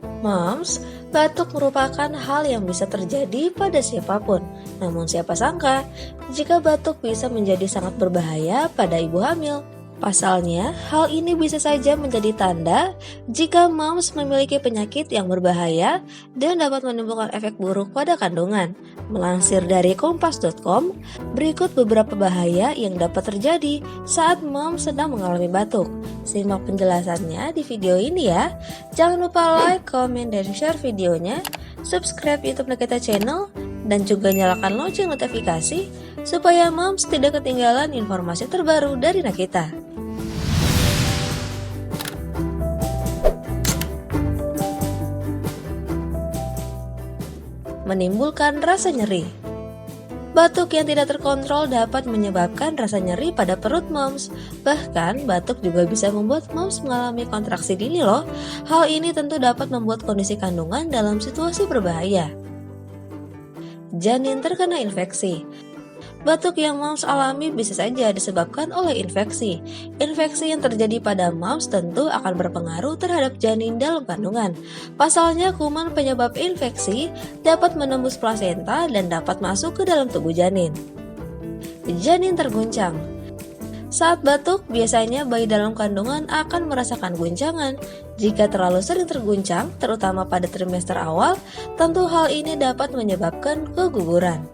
Moms, batuk merupakan hal yang bisa terjadi pada siapapun. Namun siapa sangka, jika batuk bisa menjadi sangat berbahaya pada ibu hamil. Pasalnya, hal ini bisa saja menjadi tanda jika moms memiliki penyakit yang berbahaya dan dapat menimbulkan efek buruk pada kandungan. Melansir dari kompas.com, berikut beberapa bahaya yang dapat terjadi saat moms sedang mengalami batuk. Simak penjelasannya di video ini ya. Jangan lupa like, comment, dan share videonya, subscribe YouTube Nakita Channel, dan juga nyalakan lonceng notifikasi supaya moms tidak ketinggalan informasi terbaru dari Nakita. Menimbulkan rasa nyeri. Batuk yang tidak terkontrol dapat menyebabkan rasa nyeri pada perut moms. Bahkan, batuk juga bisa membuat moms mengalami kontraksi dini loh. Hal ini tentu dapat membuat kondisi kandungan dalam situasi berbahaya. Janin terkena infeksi. Batuk yang moms alami bisa saja disebabkan oleh infeksi. Infeksi yang terjadi pada moms tentu akan berpengaruh terhadap janin dalam kandungan. Pasalnya, kuman penyebab infeksi dapat menembus plasenta dan dapat masuk ke dalam tubuh janin. Janin terguncang. Saat batuk, biasanya bayi dalam kandungan akan merasakan guncangan. Jika terlalu sering terguncang, terutama pada trimester awal, tentu hal ini dapat menyebabkan keguguran.